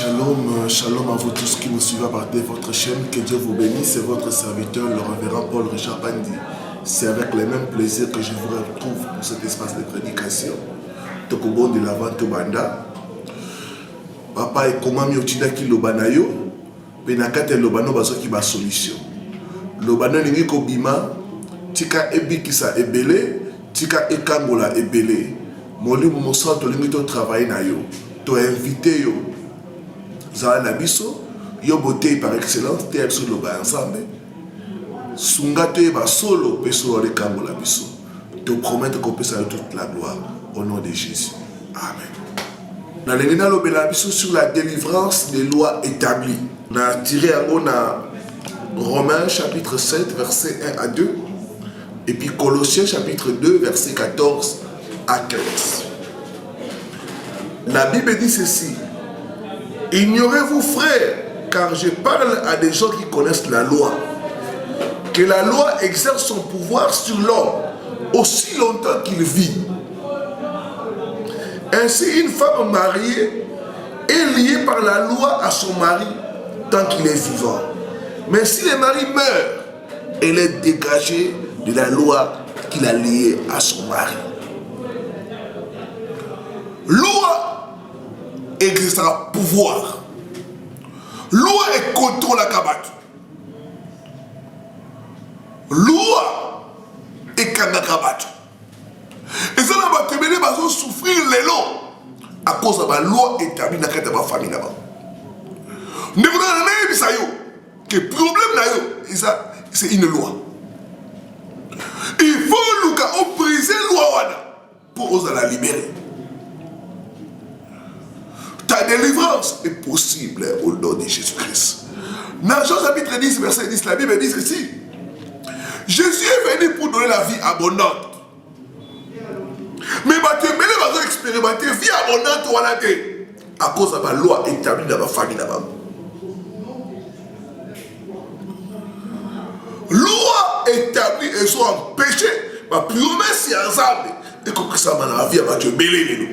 Shalom, shalom à vous tous qui nous suivez à partir de votre chaîne. Que Dieu vous bénisse. C'est votre serviteur, le révérend Paul Richard Bandi. C'est avec le même plaisir que je vous retrouve pour cet espace de prédication. Tokobon de l'avant Tobanda. Papa et comment mi otida ki lobana yo. Penakate lobano baso ki ba solution. Lobana ningi ko bima. Tika ebikisa ebele. Tika ekangola ebele. Moli mosa to lingi to travailler na yo. To invité yo. Zala na biso, yo beauté par excellence, te absolu loba ensemble. Sunga te ba solo, peso le kambo la biso. Te promettre qu'on peut saluer toute la gloire au nom de Jésus. Amen. Dans les lignes lobela biso sur la délivrance des lois établies. On a tiré à Romains chapitre 7, verset 1 à 2. Et puis Colossiens chapitre 2, verset 14 à 15. La Bible dit ceci. Ignorez-vous, frères, car je parle à des gens qui connaissent la loi, que la loi exerce son pouvoir sur l'homme aussi longtemps qu'il vit. Ainsi, une femme mariée est liée par la loi à son mari tant qu'il est vivant. Mais si le mari meurt, elle est dégagée de la loi qu'il a liée à son mari. Loi exercera pouvoir. Loi et contrôle à Kabat. Loi et Kanakabat. Et ça, on va souffrir les lots à cause de la loi établie dans la famille là-bas. Nous avons que le problème c'est une loi. Il faut nous briser la loi pour la libérer. Ta délivrance est possible au nom de Jésus-Christ. Dans Jean chapitre 10, verset 10, la Bible dit ceci. Jésus est venu pour donner la vie abondante. Mais tu vas expérimenter la vie abondante à cause de la loi établie dans ma famille. Loi établie et soit empêchée. Ma promesse est ensemble. Et comme ça, ma vie va te mêler.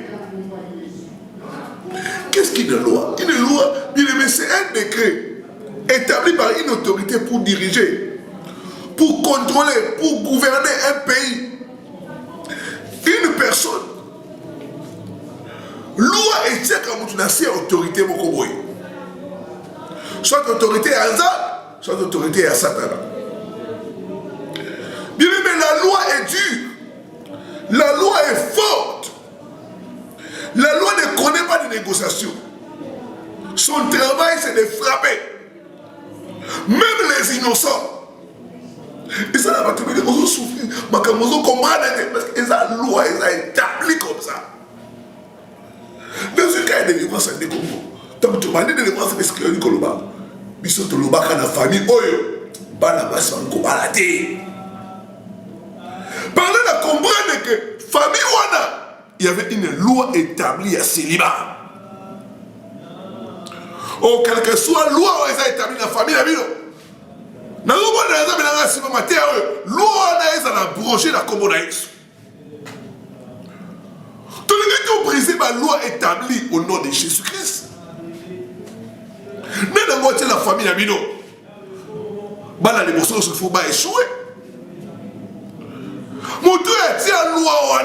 Qu'est-ce qu'une loi? Une loi, c'est un décret établi par une autorité pour diriger, pour contrôler, pour gouverner un pays, une personne. Loi est comme une autorité. Soit autorité à Azar, soit autorité à Satan. Bien aimé, la loi est dure. La loi est forte. La loi ne connaît pas de négociation. Son travail, c'est de frapper. Même les innocents. Et ça, là, tu me dis, on souffre. Parce que la loi est établie comme ça. Dans ce cas de délivrance, c'est des Congo. Tant que tu m'as dit de délivrance, c'est ce qu'il y a du Koloba. Ils sont dans la famille. Oyo. Banabas, on va balader. Parlez de comprendre que famille Wana. Il y avait une loi établie à célibat. Oh, quelle que soit la loi qui est établie dans la famille, la loi est abrogée la communauté. Tout le monde a brisé la loi établie au nom de Jésus-Christ. Dans la moitié de la famille, les morceaux ne faut pas échouer. Mon Dieu, c'est la loi.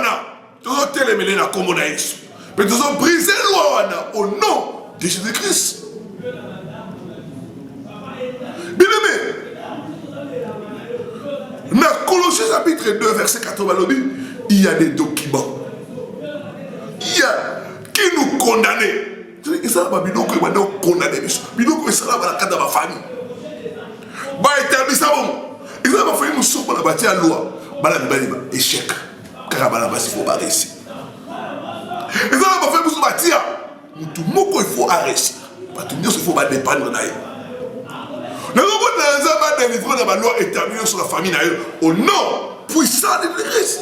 Nous avons la communauté. Mais nous avons brisé la loi au nom de Jésus-Christ. Bien aimé, dans Colossiens chapitre 2, verset 80, il y a des documents. Il y a qui nous condamnent. Et ça, c'est nous condamner. Nous ça dans la famille. Et ça, nous sommes dans la loi. Échec. Car il faut arrêter. Et ça, on va faire bâtir. Tout le monde, il faut arrêter. Parce que il faut dépendre de nous avons délivré la loi établie sur la famille au nom puissant de Christ.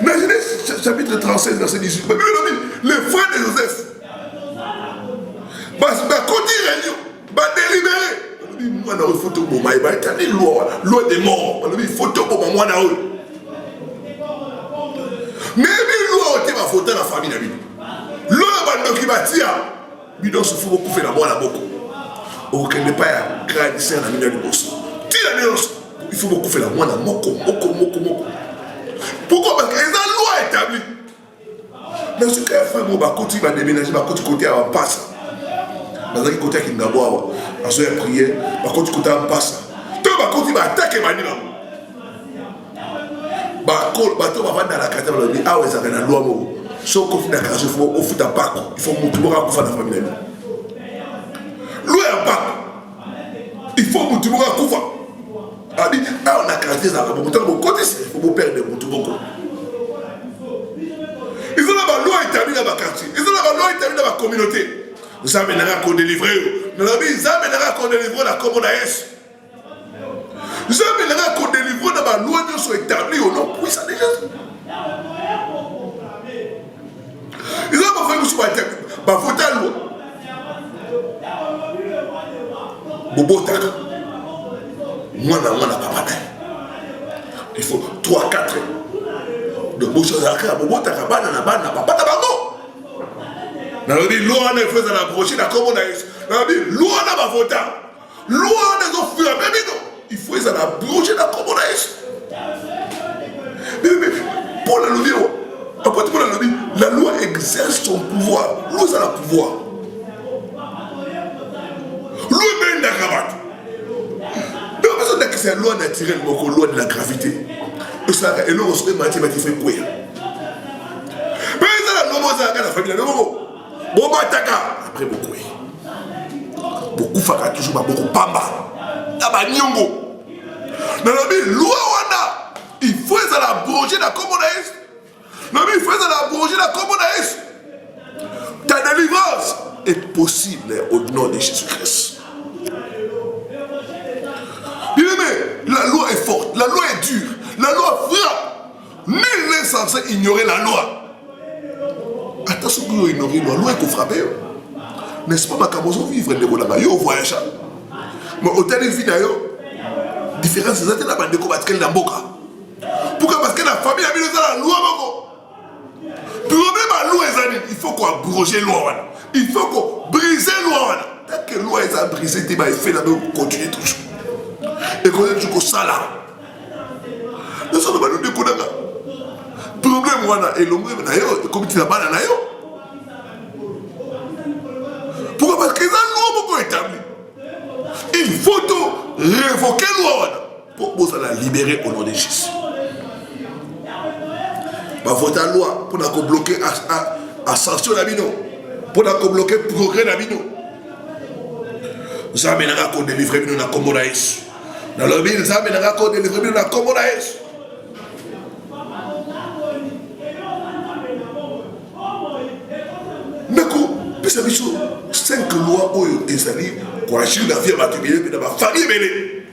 Dans Genèse chapitre 36, verset 18, les frères de Joseph, quand ils réunion, délibérer. Moi, il faut tout pour moi. Il y a une loi des morts. Il faut tout pour moi. Mais il y a une loi qui va voter la famille. L'homme bandoki batia bino se faut beaucoup faire la moi la boko aucun n'est pas grand sœur na mina liboso tila neos il faut beaucoup faire la moi na moko. Pourquoi? Parce que les loi établie. Mais ce qu'elle fait, bon, bah, quand il va déménager, bah, quand tu côté à passe. Bah, quand côté qui n'a pas à se prier, bah, quand tu côté à passe. Toi, bah, quand il va attaquer Manila. Bah, quand tu vas vendre dans la carte, on va dire, ah ouais, ça va dans la loi. Sauf qu'on fait la carte, il faut au foot à Pâques. Il faut monter pour faire la famille. Loi à Pâques. Il faut monter pour faire. Ah, dit, ah, on a carte, ça va monter mon côté, il faut perdre mon tout beaucoup. Ils ont la loi établie dans ma quartier. Ils ont la loi établie dans ma communauté. Vous savez, nous avons délivré. Nous avons délivré la commune. Nous avons délivré dans ma loi qui sont établies au nom puissant de Jésus. Ils ont fait aussi ma vote à loi. Bobo Taka. Moi, papa. Il faut 3-4 de beaux choses à faire. Bobo Taka, papa Tabango. Nous avons dit, loi ne faisait la prochaine, la commune. Nous avons dit, loi n'a pas voté. Loi ne ont fait un bébé. Il faut la prochaine, la commune. Mais pour la loi, la loi exerce son pouvoir. Loi, ça a le pouvoir. Loi, même la cravate. Donc, personne n'a que c'est la loi naturelle, la loi de la gravité. Et l'on se met mathématique fait quoi? Mais ça, la loi, ça a la famille, la loi. Bon, après beaucoup. Beaucoup fera toujours beaucoup pamba. D'abord, nyongo. Dans la vie, loi, il faut la brocher la communaise. Non, mais il faut la brocher la communaise. Ta délivrance est possible au nom de Jésus-Christ. Bien aimé, la loi est forte, la loi est dure, la loi frappe. Nul n'est censé ignorer la loi. Attention que vous ignorez la loi, il faut frapper. N'est-ce pas ma camozo vivre de la yo voyage. Mais au tel vie d'ailleurs, différence c'est la bande de combattre qu'elle n'a pas. Pourquoi? Parce que la famille a mis la loi. Problème à loi, il faut qu'on brise la loi. Il faut qu'on brise la loi. Tant que la loi est brisée, il fait la loi continuer toujours. Et qu'on est toujours ça là. Nous sommes pas nous de Kodanga. Problème, et l'homme, comme tu n'as pas là. Pourquoi? Parce que la loi est établie. Il faut révoquer la loi pour la libérer au nom de Jésus. Voter la loi pour nous bloquer ascension d'Abino, pour nous bloquer le progrès d'Abino. Nous avons délivré la communaise. Dans le ville, nous avons délivré la communaise. Mais puis ça veut dire 5 lois où ils allaient pour agir la vie à ma famille.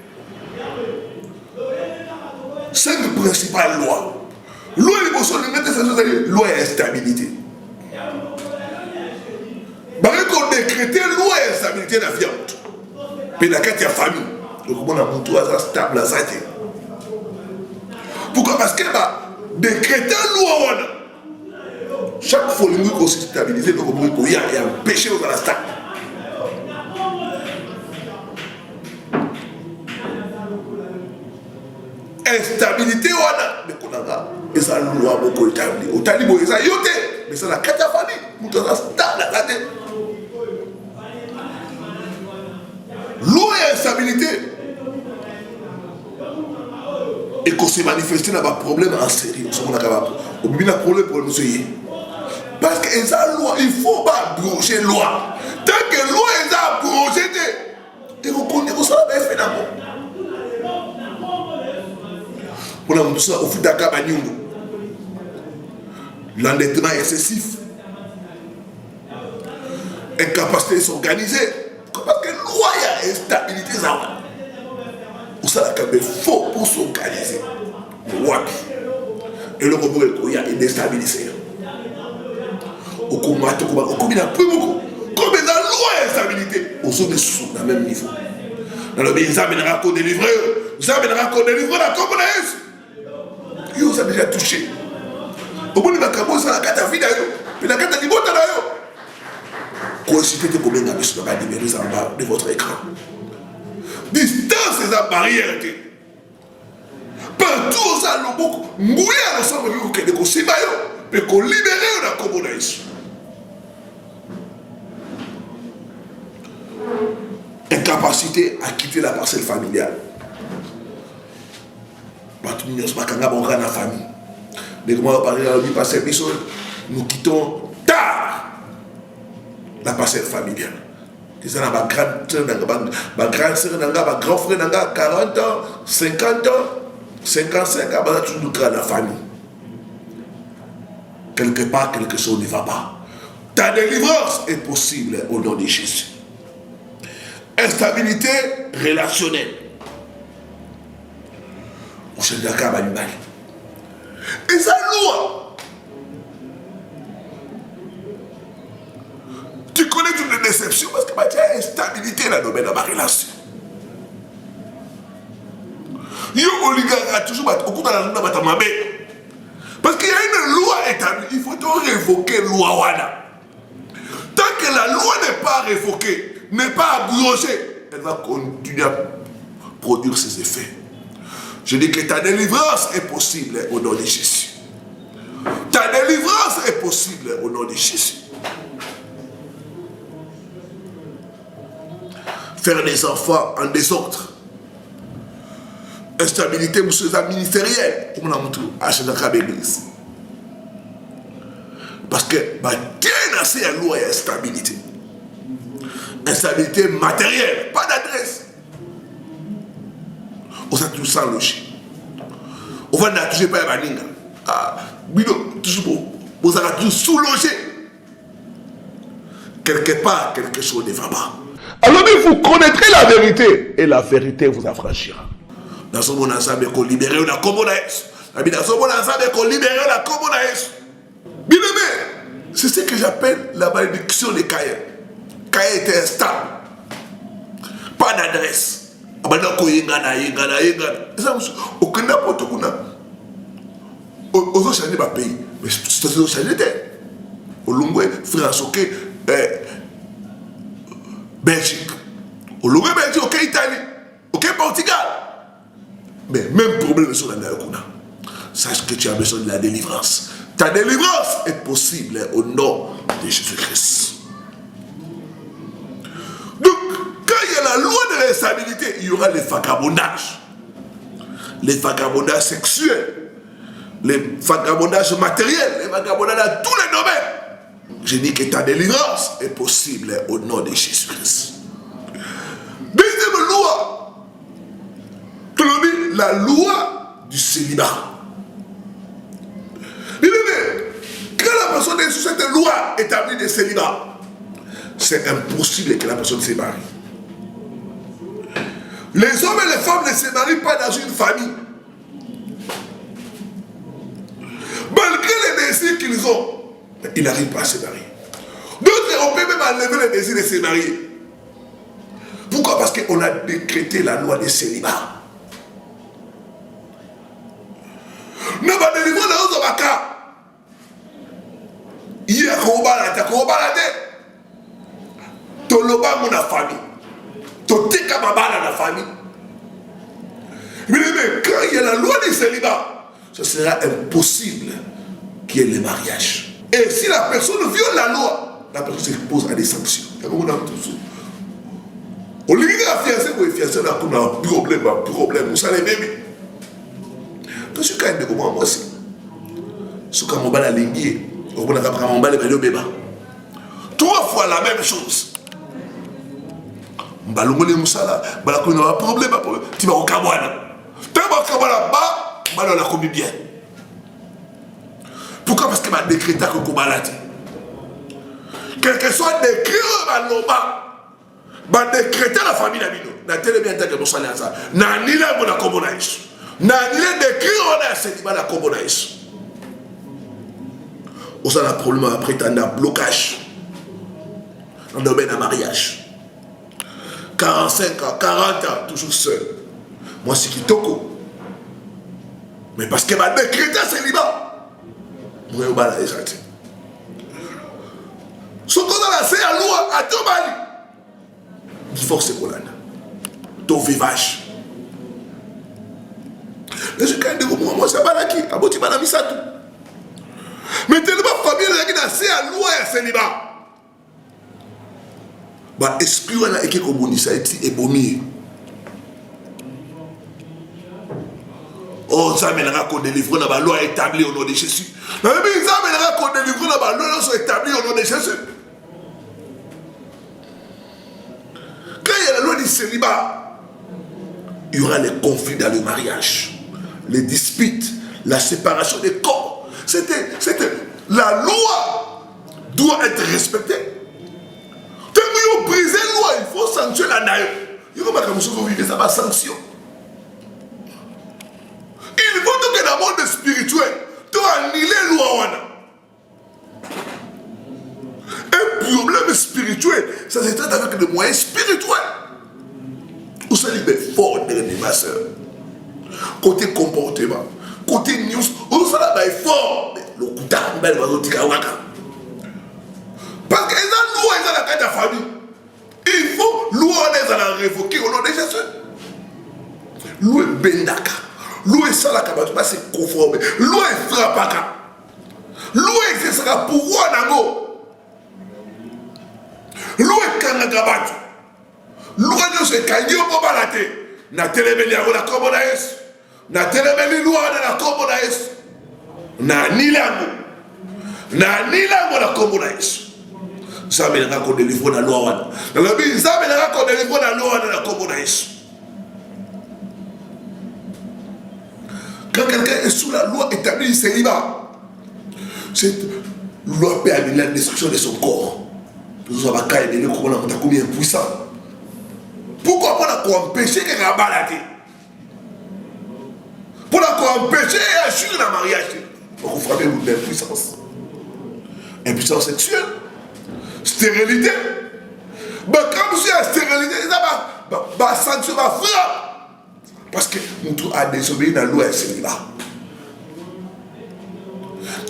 5 principales lois. Loi loi et stabilité. Parce qu'on décrète loi et stabilité dans la vie. Puis la carte de la famille. Donc on a montré ça stable à ça. Pourquoi? Parce qu'elle a décrété loi. Chaque fois qu'on s'est stabilisé, donc il y a un péché dans la stable. Instabilité, mais qu'on a. Et ça, la loi beaucoup établie. Au talibou, ça yote. Mais c'est la carte de la famille. Nous avons stable la tête. Loi et instabilité. Et qu'on s'est manifesté dans un problème en série. On a un problème pour le monsieur. Parce que ça loi, il ne faut pas brocher la loi. Tant que la loi est brochée, et vous connaissez que ça va être fait d'abord. On a montré ça au Futaka Banyungu. L'endettement excessif. Incapacité de s'organiser. Parce que la loi, il y a instabilité. Pour ça, il faut pour s'organiser. Et le problème, il y a une déstabilisation. Au combat, il y a plus beaucoup. Comme dans la loi, il y a instabilité. Au sommet, sous le même niveau. Dans le pays, ça mènera qu'au délivrer. Ça mènera qu'au délivrer la communauté. Yo, ça a déjà touché. Au bout de la carte, ça a la carte à vie d'ailleurs. Puis la carte à l'ibota d'ailleurs. Consultez combien de personnes numéros en bas de votre écran. Distance et la barrière. Partout aux alobok, mouillé ensemble avec vous, que mais qu'on libère la communauté. Incapacité à quitter la parcelle familiale. La famille. Mais comment on parle de passer nous quittons tard la parcelle familiale. Ils ont ma grande soeur, ma grand frère, 40 ans, 50 ans, 55 ans, on a toujours la famille. Quelque part, quelque chose ne va pas. Ta délivrance est possible au nom de Jésus. Instabilité relationnelle. Et ça loi. Tu connais toutes les déceptions parce que tu as instabilité dans le domaine de ma relation. Yo oligarque toujours au coup de la journée parce qu'il y a une loi établie, il faut révoquer la loi WANA. Tant que la loi n'est pas révoquée, n'est pas abrogée, elle va continuer à produire ses effets. Je dis que ta délivrance est possible au nom de Jésus. Ta délivrance est possible au nom de Jésus. Faire des enfants en désordre. Instabilité ministérielle, comme on a montré à l'église. Parce que Dieu n'a pas de loi et instabilité. Instabilité matérielle, pas d'adresse. On s'est tous sans loger. On va n'a toujours pas à Baninga. Toujours vous avez tous sous-logé. Quelque part, quelque chose ne va pas. Alors vous connaîtrez la vérité et la vérité vous affranchira. Dans ce monde ensemble, qu'on libère la communauté. Dans ce monde ensemble, qu'on libère la communauté. Bien aimé, c'est ce que j'appelle la malédiction des cahiers. Cahiers était instable. Pas d'adresse. Abandon yingana. Aucun n'importe quoi. Aux autres changé ma pays. Mais c'est aux autres changé terre. Au Lungwe, France, ok, Belgique. Au Lungwe, Belgique, ok, Italie. Ok, Portugal. Mais même problème sur la Naokuna. Sache que tu as besoin de la délivrance. Ta délivrance est possible au nom de Jésus-Christ. Donc, quand il y a la loi de l'instabilité, il y aura les vagabondages. Les vagabondages sexuels, les vagabondages matériels, les vagabondages dans tous les domaines. Je dis que ta délivrance est possible au nom de Jésus-Christ. Deuxième loi. La loi du célibat. Quand la personne est sous cette loi établie de célibat, c'est impossible que la personne se marie. Les hommes et les femmes ne se marient pas dans une famille. Malgré les désirs qu'ils ont, ils n'arrivent pas à se marier. D'autres, on peut même enlever le désir de se marier. Pourquoi? Parce qu'on a décrété la loi du célibat. Ne va délivrer dans notre cas. Il y a un Toloba mon famille. Toteka mabala la famille. Mais quand il y a la loi du célibat, ce sera impossible qu'il y ait le mariage. Et si la personne viole la loi, la personne s'expose à des sanctions. On lui dit à fiancé pour fiancé, on a un problème, vous savez même. Quand je suis quand même moi aussi. Ce qu'on m'a lingué, on m'a dit bébé. 3 fois la même chose. Balongole Moussala, Balakone a un problème, tu vas au Kabwana. Tu vas au Kabwana, on a commis bien. Pourquoi? Parce qu'il m'a décrété que Koubalati. Quel que soit décret, m'a décrété la famille d'Amino. N'a télé bien que nous sommes là. N'a ni là, on a communaïs. N'a ni là, décret, on a cette image à communaïs. On a un problème après, tu as un blocage. Dans le domaine de mariage. 45 ans, 40 ans, toujours seul. Moi, c'est Kitoko. Mais parce qu'elle m'a décrété célibat. Moi, je vais la échanger. Ce qu'on a laissé à loi, à divorce kolanda. Ton vivage. Mais je quand même moi c'est balaki, aboti bana misato. Mais tellement famille là qui na c'est à loi ya célibat. Ba esprit wana eke ko bonisa eti ebomi. Oh, ça mènera qu'on délivre dans la loi établie au nom de Jésus. Mais ça mènera qu'on délivre dans la loi établie au nom de Jésus. Quand il y a la loi du célibat, il y aura les conflits dans le mariage, les disputes, la séparation des corps. La loi doit être respectée. Tant que vous brisez la loi, il faut sanctionner la naïe. Il faut que vous vivez ça, sanction. Il faut que dans le monde spirituel, tu annules la loi. Un problème spirituel, ça se traite avec des moyens spirituels. Vous savez, il fort de ma soeur. Côté comportement, côté news, vous savez, il fort. Le coup d'arme, parce que les lois, ils ont la carte de famille. Il faut, loi, ils ont la révoquer au nom de Jésus. Loi Bendaka. Loi Salaka, c'est conforme. Loi Frappaka. Loi exercera pouvoir d'ango. Loi Kanagabatu. Loi ne se kanyo pour balater. Na télémeli à la commonaïs. Na télémeli loi de la commonaïs. Na nilango. Na nilango la commonaïs. Ça me l'a qu'on délivre la loi. Dans la Bible, ça me l'a qu'on délivre la loi de la commonaïs. Quand quelqu'un est sous la loi établie du célibat, cette loi peut amener la destruction de son corps. Nous avons combien impuissant. Pourquoi pour empêcher quelqu'un à balader? Pour empêcher et assurer le mariage. Pour frapper l'impuissance. Impuissance sexuelle. Stérilité. Quand vous avez la stérilité, ça va sanction, va frappe. Parce que nous avons désobéi dans la loi et célibat.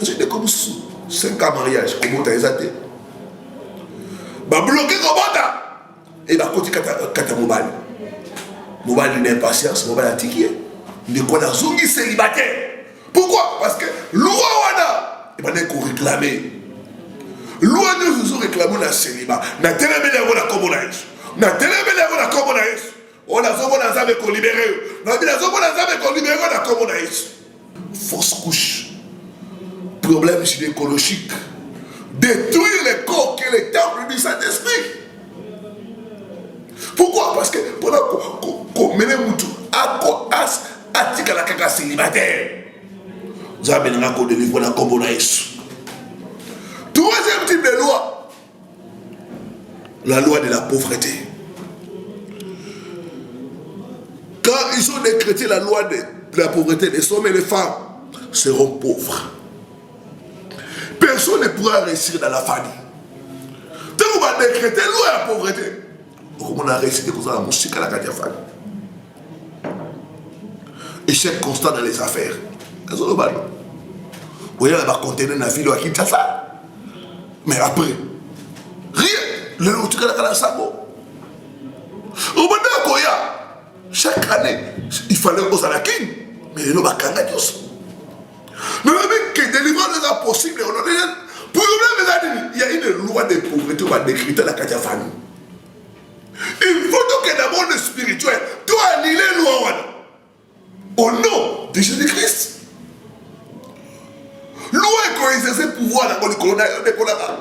C'est comme 5 ans mariage, comment tu as exaté? Bah bloqué comment tu et bah quand tu as mobile. Mobile d'une impatience, mobile à ticket. De quoi la zone célibataire. Pourquoi? Parce que loi wana, il va qu'on réclamer. Loi nous réclamons la célibat. Na télémélé la commonage. Na télémélé la commonage. On a zombo na zabe ko libéré. Na bi na zombo na zabe ko libéré na commonage. Fausse couche. Problème gynécologique. Détruire les corps qui est le temple du Saint-Esprit. Pourquoi? Parce que pendant qu'on mène moutou à tika la kaka célibataire. Zabe na ko délivrer la commonage. Troisième type de loi, la loi de la pauvreté. Quand ils ont décrété la loi de la pauvreté, les hommes et les femmes seront pauvres. Personne ne pourra réussir dans la famille. Quand on va décréter la loi de la pauvreté, comment on a réussi de causer la musique à la famille. Échec constant dans les affaires. Vous voyez, on va contenir la ville qui a ça. Mais après, rien. Le lotus à la sabo. Au moment où chaque année, il fallait aux Alakin. Mais il n'y a pas de mais même que délivrance n'est possible. Pour il y a une loi de pauvreté qui va décrire la famille. Il faut donc que dans le monde spirituel, tu annules la loi au nom de Jésus-Christ. Loi qui exerce pouvoir dans le colonel de Colaka.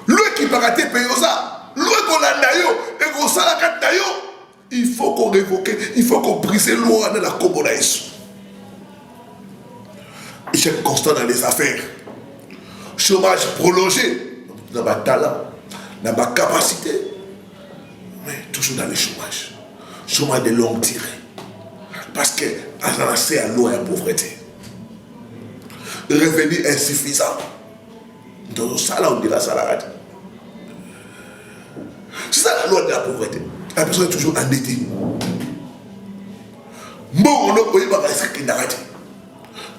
Loi qui paraît payer ça. Loi qu'on a d'ailleurs et qu'on s'en a d'ailleurs. Il faut qu'on révoque, il faut qu'on brise la loi dans la commonage. Échec constant dans les affaires. Chômage prolongé dans ma talent, dans ma capacité. Mais toujours dans le chômage. Chômage de longue durée. Parce que c'est à l'eau et à la pauvreté. Revenu insuffisant. Dans ça, là, on dit la salade. C'est ça la loi de la pauvreté. La personne est toujours endettée. Bon, on a payé par ce qui n'arrête.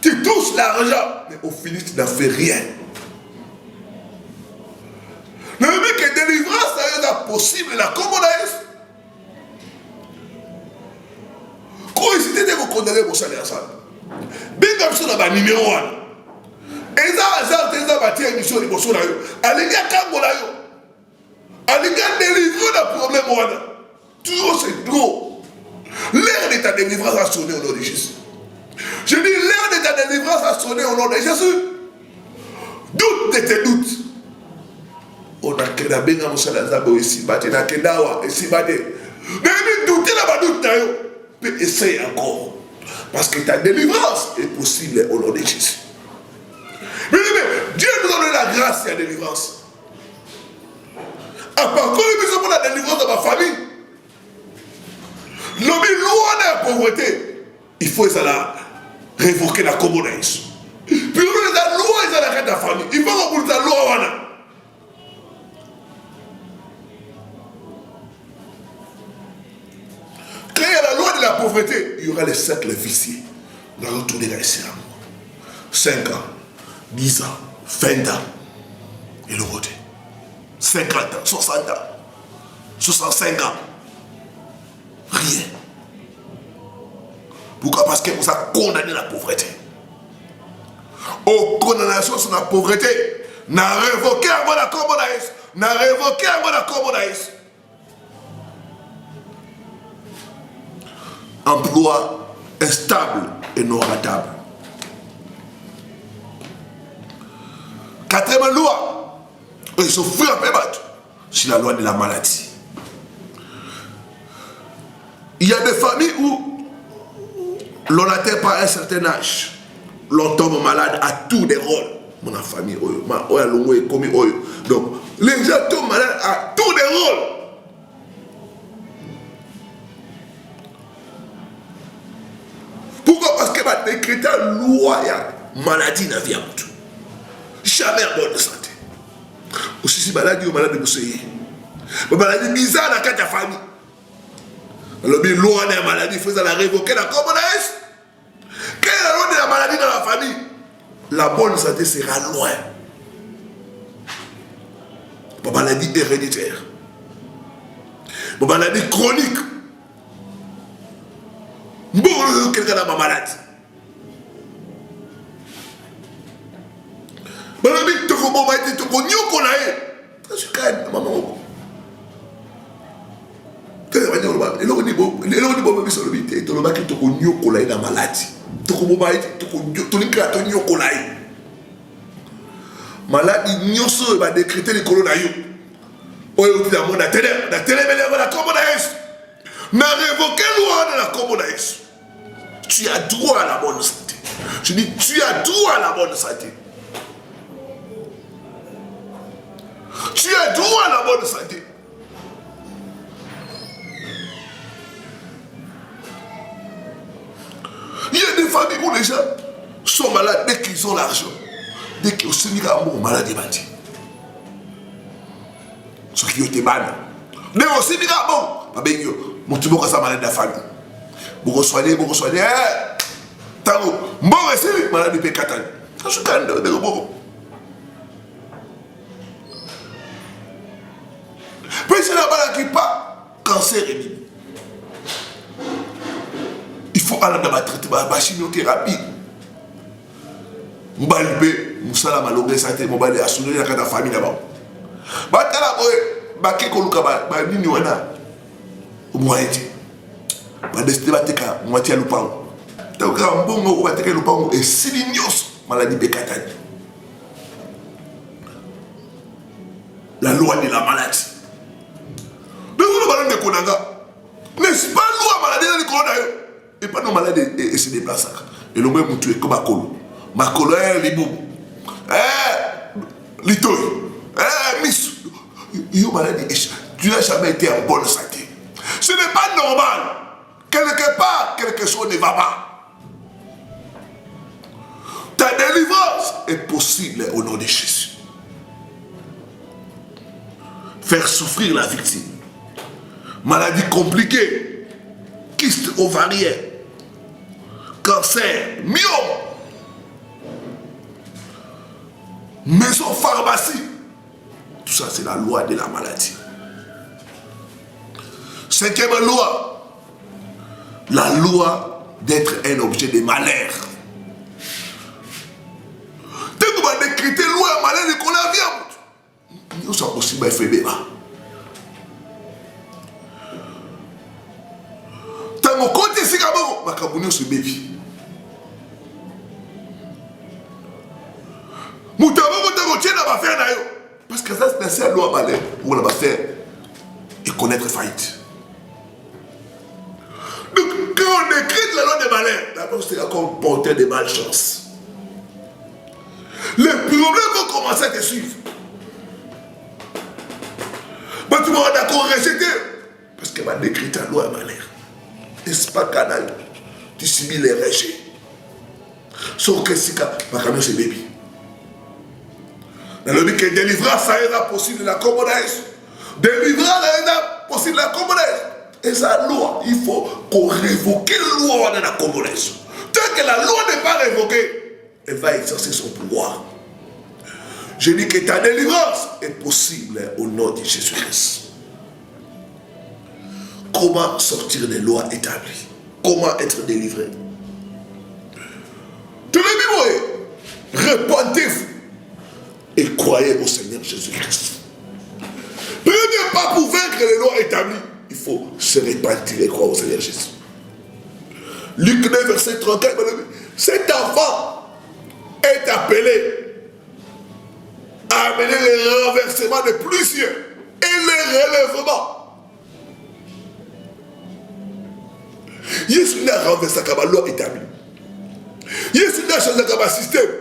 Tu touches l'argent, mais au final, tu n'as fait rien. Le but que délivrance est possible, la commonesse, condamné pour ça. Bien comme ça, numéro 1. Et ça, c'est émission de Bosso. Alléluia, Kangolayo. Alléluia, délivrer le problème. Toujours c'est trop. L'heure de ta délivrance a sonné au nom de Jésus. Je dis, l'heure de ta délivrance a sonné au nom de Jésus. Doute de tes doutes. On a que la benga moussala zabo ici, bate na kedawa ici bate. Mais douter là-bas doute na yo. Mais essaye encore. Parce que ta délivrance est possible au nom de Jésus. Mais Dieu nous donne la grâce et la délivrance. À part quand nous avons la délivrance de ma famille, l'homme loin de la pauvreté, il faut révoquer la communauté. Puis nous avons la loi de la famille. Il faut qu'on ait la loi. Quand il y a la loi de la pauvreté, il y aura les cercles viciés. Nous allons tourner dans les 5 ans, 10 ans, 20 ans. Et le voter. 50 ans, 60 ans, 65 ans. Rien. Pourquoi? Parce que vous avez condamné la pauvreté. Aux condamnations sur la pauvreté, n'a révoqué avant la communauté. N'a révoqué avant la communauté. Emploi instable et non rentable. Quatrième loi, ils sont frappés sur la loi de la maladie. Il y a des familles où l'on n'atteint pas un certain âge. L'on tombe malade à tous les rôles. Mon famille, donc les gens tombent malades à tous les rôles. Pourquoi? Parce que va décréter la loi et maladie dans la vie à tout. Jamais en bonne santé. Aussi si maladie ou maladie vous savez. Mais maladie bizarre dans la famille. Alors bien loi de la maladie, il faut la révoquer la communauté. Quelle est la loi de la maladie dans la famille? La bonne santé sera loin. La maladie héréditaire. La maladie chronique. Bon, quelqu'un a ma maladie. Maladie, tu peux pas être tout connu qu'on a eu. Je suis quand même maman. Tu es venu au bas. Et là, on dit bon, mais sur le bité, tu le bas qui te connu qu'on a eu la maladie. Tu peux pas être tout connu, tu n'es pas connu qu'on a eu. Maladie, nous sommes décréter les coronavirus. On est dans le monde, la télé, mais la communauté. N'a révoqué loi de la communauté. Tu as droit à la bonne santé. Je dis, tu as droit à la bonne santé. Tu as droit à la bonne santé. Il y a des familles où les gens sont malades dès qu'ils ont l'argent. Dès qu'ils sont malades, ils sont ceux qui ont été malades. Mais aussi, bon, mon petit beaucoup malade de la famille. Beaucoup soigné. Tango, bon, c'est malade de Pécatan. Je suis quand même de beaucoup. Puis c'est la maladie qui pas cancer et mine. Il faut aller dans le traitement, la chimiothérapie. Je vais Moussala malogré santé, je vais assurer la famille d'abord. Batala boy, je vais nini wana. Moitié. Je vais décider de moitié lupang. Donc un bon mot va te lupang et silinios maladie Pécatan. La loi de la maladie. N'est-ce pas loi maladie dans le corona? Et pas nos malades et se déplacent. Et l'homme est mutué comme Makolo. Makolo est libou. Litoy. Miss. Yo maladie. Tu n'as jamais été en bonne santé. Ce n'est pas normal. Quelque part, quelque chose ne va pas. Ta délivrance est possible au nom de Jésus. Faire souffrir la victime. Maladie compliquée, kyste ovarien, cancer, myome, maison pharmacie. Tout ça, c'est la loi de la maladie. Cinquième loi, la loi d'être un objet de malheur. Dès que vous avez décrété loi et malheur, et qu'on a vu, nous sommes possible de faire des bas. Tant que côté c'est comme ma cabounou se baby. Parce que ça c'est la loi malheur pour la faire et connaître faillite. Donc quand on décrète la loi des malheurs, d'abord c'est comme porter des malchances. Les problèmes vont commencer à te suivre. Mais tu m'auras d'accord rejeté. Parce qu'elle m'a décrit la loi malheur. N'est-ce pas canal? Tu subis les rejets. Sauf que si ma camion c'est bébé. Dans le but que délivrance ça est possible de la commodesse. Délivrance ça est possible de la commodesse. Et sa loi, il faut qu'on révoque la loi de la commodesse. Tant que la loi n'est pas révoquée, elle va exercer son pouvoir. Je dis que ta délivrance est possible au nom de Jésus-Christ. Comment sortir des lois établies? Comment être délivré? Tous les Bibles, répandez-vous et croyez au Seigneur Jésus-Christ. Premier pas pour vaincre les lois établies, il faut se repentir et croire au Seigneur Jésus. Luc 9, verset 34, cet enfant est appelé à amener le renversement de plusieurs et le relèvement. Jésus n'a renversé la loi établie. Jésus n'a changé le système.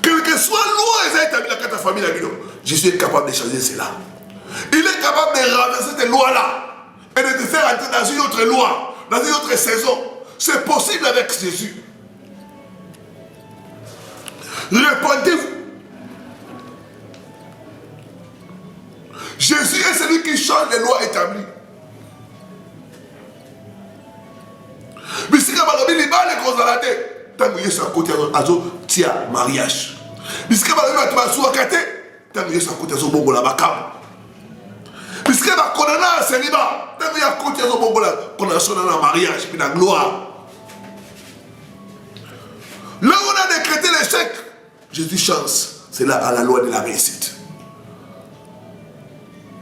Quelle que soit la loi établie dans ta famille, Jésus est capable de changer cela. Il est capable de renverser ces lois-là et de te faire entrer dans une autre loi, dans une autre saison. C'est possible avec Jésus. Répondez-vous. Jésus est celui qui change les lois établies. Mais si vous avez des balles dans la tête, tant que vous êtes à côté de mariage. Mais si vous avez des balles dans la tête, tant que vous êtes à côté de bon la bakam. Mais si vous avez condamné à célibat, tant que vous êtes à côté de bon la condamnation dans le mariage et dans la gloire. Là où on a décrété l'échec, Jésus chance. C'est là à la loi de la réussite.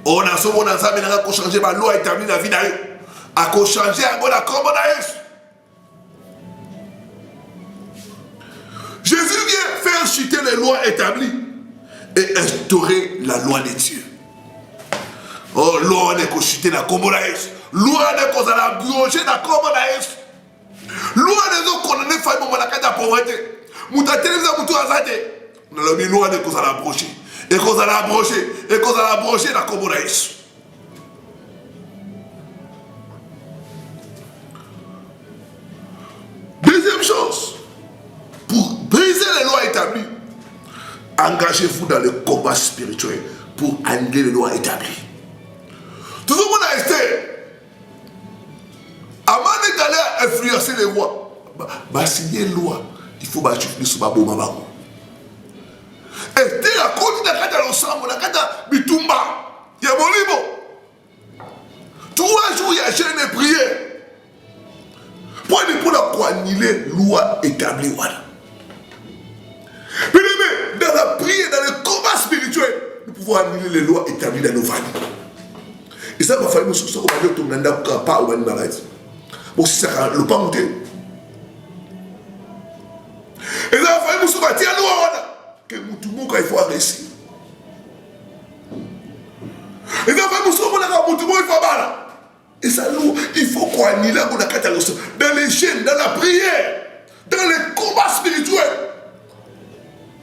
On a sauvé dans ça, mais on a changé la loi établie dans la vie d'ailleurs. A changé la commandation. Jésus vient faire chuter les lois établies et instaurer la loi de Dieu. Oh, loi n'est que chuter la commandation. Loi n'est que ça la brûler la commandation. Loi n'est que condamner famille pour la carte de pauvreté. Mouta télévision pour tout azate. Dans le loi n'est que ça la brocher. Et que ça la brocher. Et que ça la brocher la commandation. Deuxième chose. Pour briser les lois établies, engagez-vous dans le combat spirituel pour annuler les lois établies. Tout le monde a été. Avant d'aller influencer les lois, signer les lois, il faut que tu sois bon maman. Et tu as continué à faire l'ensemble, à faire bitumba, il y a mon libre. 3 jours, il y a jeûne et prière. Pour la annuler les lois établies. Voilà. Mais dans la prière, dans le combat spirituel, nous pouvons annuler les lois établies dans nos familles. Et ça, ma famille, c'est ce qu'on va dire, tout le monde n'a pas ou une maladie. Bon, si ça ne pas monter. Et ça, ma famille, c'est ce qu'on va dire, que tout le monde, il faut réussir. Et ça, ma famille, c'est ce qu'on va dire, tout le monde, il faut battre. Et ça, il faut qu'on annule dans les chaînes, dans la prière, dans les combats spirituels.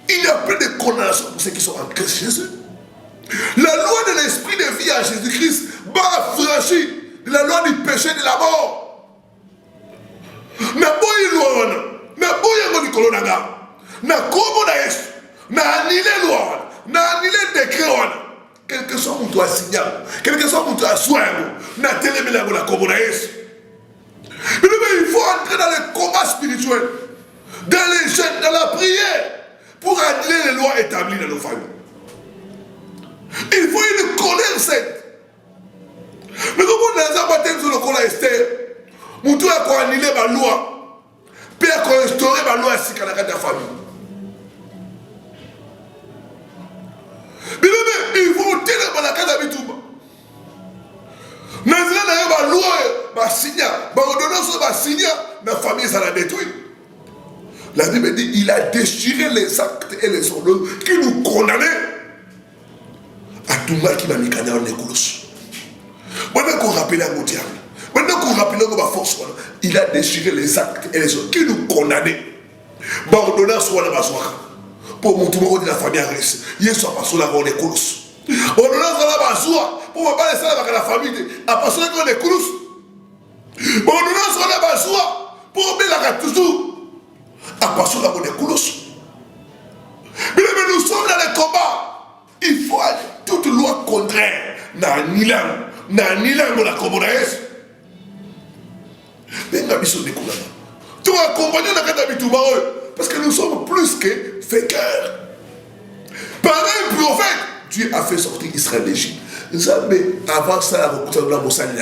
Il y a plein de condamnations pour ceux qui sont en Christ Jésus. La loi de l'esprit de vie à Jésus-Christ va franchir la loi du péché et de la mort. Na boyi loi, na boyi ngoni kolonaga, na komo na Yesu, na annulé loi, na annulé décret. Quel que soit mon toit signal, quel que soit mon toit soin, na télémela la komo na Yesu. Mais il faut entrer dans les combats spirituels, dans les jeûnes, dans la prière, pour annuler les lois établies dans nos familles. Il faut une colère sainte. Mais comment on a battu sur le colère Esther? On Moutou a annulé la loi. Puis a restauré la loi ainsi qu'à la famille. Mais il faut ôter la carte d'habitude. Nous avons la loi, la signa, la ordonnance, la signa, la famille, ça l'a détruit. La Bible dit il a déchiré les actes et les ordonnances qui nous condamnaient à tout mal qui m'a mis canard en écoulos. Maintenant qu'on rappelle à mon diable, maintenant qu'on rappelle à ma force, il a déchiré les actes et les ordonnances qui nous condamnaient. La ordonnance soit la basoire. Pour mon tour de la famille à rester. Il y a soit pas sur la ronde des coulousses. Ordonnance dans la basoire. Pour ne pas laisser la famille. À part sur la ronde des coulousses. Ordonnance dans la basoire. Pour oublier la toujours. À part sur la ronde des coulousses. Mais nous sommes dans le combat. Il faut aller. Toute loi contraire. N'a ni langue la communaise. Mais nous sommes des couleurs. Tu vas accompagner la carte d'habitude. Parce que nous sommes plus que faiseurs. Par un prophète, Dieu a fait sortir Israël d'Égypte. Zambé, avant ça, la rencontre de la Mossad. Et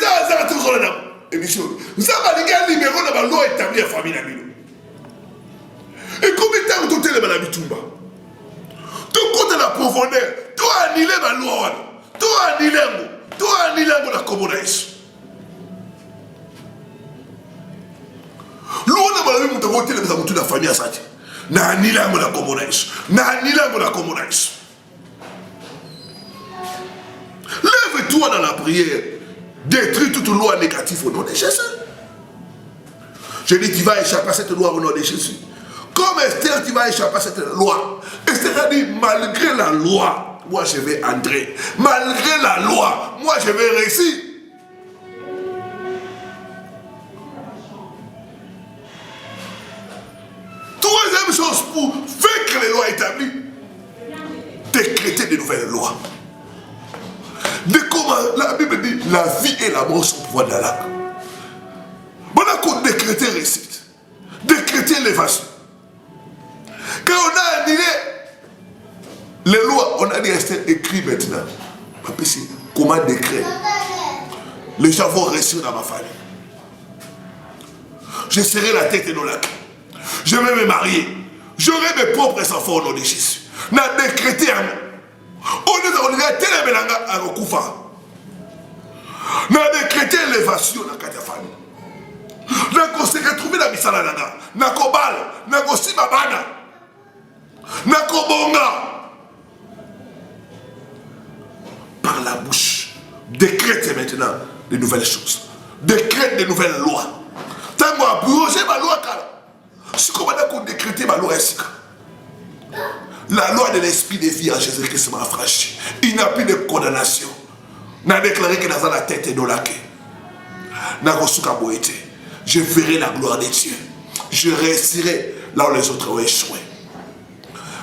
ça a toujours la émission. Zambé, a libéré la loi établie à la famille. Et combien de temps tu as été l'habitude? Tu comptes la profondeur. Tu as annulé la loi. Tu as annulé la communauté. L'on a malgré mon devoir de la toute la famille à ça. Na ni la la communauté. Na ni la communauté. Lève-toi dans la prière. Détruis toute loi négative au nom de Jésus. Je dis, tu vas échapper à cette loi au nom de Jésus. Comme Esther, tu vas échapper à cette loi. Esther a dit, malgré la loi, moi je vais entrer. Malgré la loi, moi je vais réussir. Troisième chose pour vaincre les lois établies, décréter de nouvelles lois. De comment la Bible dit la vie et la mort sont au pouvoir d'Allah. On a décrété réussite, décréter l'évasion. Quand on a annulé les lois, on a dit rester écrit maintenant. Comment décret? Les gens vont réussir dans ma famille. Je serai la tête et non la queue. Je vais me marier. J'aurai mes propres enfants au nom de Jésus. On a décrété à nous. On a télé à Rokufa. On a décrété l'évasion dans la famille. On s'est retrouvé dans la misala nana. Na kobal, na kosi babana. Na kobonga. Par la bouche, décrète maintenant de nouvelles choses. Décrète de nouvelles lois. Tant qu'on a brûlé ma loi, ce qu'on a décrété ma loi est la loi de l'esprit de vie en Jésus-Christ m'a affranchi. Il n'y a plus de condamnation. N'a déclaré que dans la tête et dans la queue. Je verrai la gloire de Dieu. Je réussirai là où les autres ont échoué.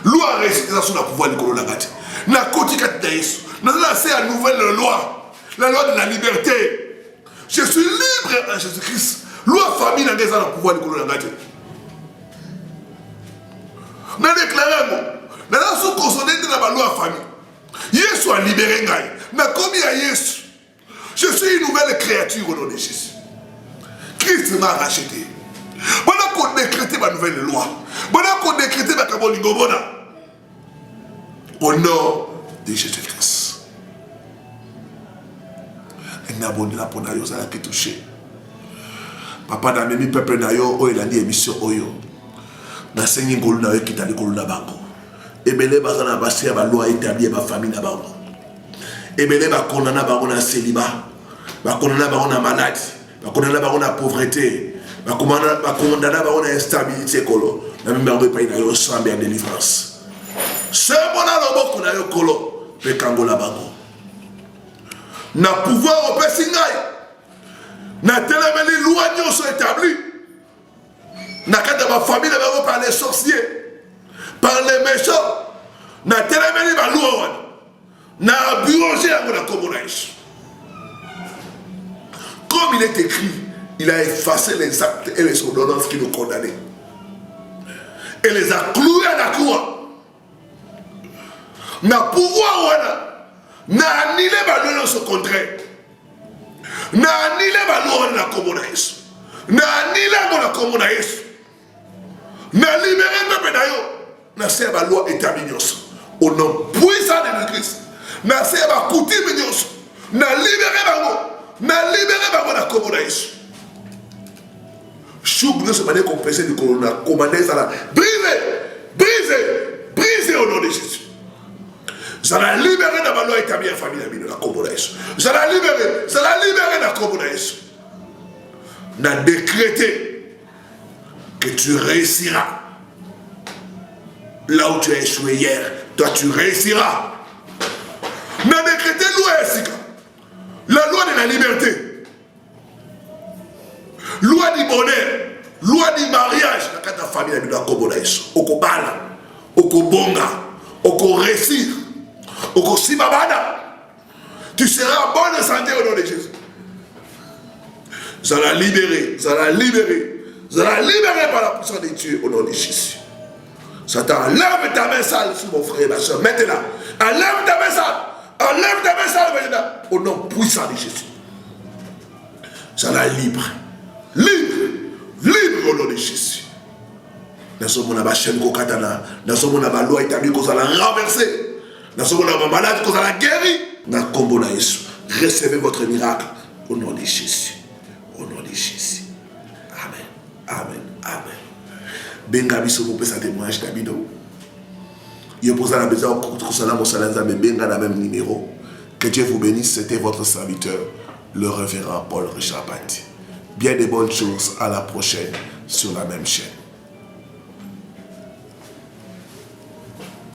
Loi réussit dans le pouvoir de Kolonagati. N'a continué d'Aïs. Nous avons lancé une nouvelle loi. La loi de la liberté. Je suis libre en Jésus-Christ. Loi famille dans le pouvoir de Kolonagati. Nous avons déclaré nous avons consolidé dans la loi famille. Jésus a libéré Ngaï. N'a commis à Jésus. Je suis une nouvelle créature au nom de Jésus. Christ m'a racheté. Voilà qu'on décrète ma nouvelle loi. Voilà qu'on décrète ma Kabolingobona. Au nom de Jésus-Christ. Et n'abonne la pour nayo ça qui touché. Papa n'a même peuple nayo o il a dit émission oyo. Na sengi ngolu nayo qui t'a dit ngolu na bango. Ebele bazana basi ya ba loi établie ma famille na bango. Ebele ba kondana bango na célibat. Ba kondana bango na maladie. Ba kondana bango na pauvreté. Ba kondana bango na instabilité kolo. Na même bango pa ina yo sambe ya délivrance. C'est mon aloboko na yo kolo pe kangola bango. Na pouvoir au pesingai. Na telemeli loi nyonso établi. Na kata ma famille bango par les sorciers. Par les méchants, na telemeni ba loi na aburoger à la communauté. Comme il est écrit, il a effacé les actes et les ordonnances qui nous condamnaient. Et les a cloués à la croix. Na pouvoir na annulé ba loi au contraire. Na anile baloi na kombo na Yesu. Na anile na kombo na Yesu. Na libéré peuple na yo. Na se baloi établi nyonso. Au nom puissant de Christ. Na se ba coutume nyonso. Na libéré bango. Na libéré bango na kombo na Yesu. Chouk ne se pas compenser du corona. Commandez ça là. Brisez au nom de Jésus. Ça l'a libéré dans ma loi établie en famille de la kombo na Yesu. Ça l'a libéré dans la kombo na Yesu. N'a décrété que tu réussiras. Là où tu as échoué hier, toi tu réussiras. N'a décrété la loi de la liberté. Loi du bonheur. Loi du mariage. Dans ta famille de la kombo na Yesu. Oko bala. Oko bonga. Oko réussir. Oko simabada. Tu seras en bonne santé au nom de Jésus. Ça l'a libéré. Ça l'a libéré. Ça l'a libéré par la puissance de Dieu au nom de Jésus. Satan, enlève ta main sale sur mon frère et ma soeur. Maintenant, enlève ta main sale. Enlève ta main sale maintenant. Au nom puissant de Jésus. Ça l'a libre. Libre au nom de Jésus. Dans ce monde, la chaîne kokatana. Dans ce monde, la loi établie qu'on a renversé. Dans ce monde, la malade qu'on a guéri. Dans le combo na Yesu. Recevez votre miracle au nom de Jésus. Au nom de Jésus. Amen. Amen. Amen. Benga biso pour sa témoignage d'Abido. Il pose la besoin contre cela mon salaire mais benga dans le même numéro. Que Dieu vous bénisse. C'était votre serviteur, le révérend Paul Richard Bandi. Bien des bonnes choses. À la prochaine sur la même chaîne.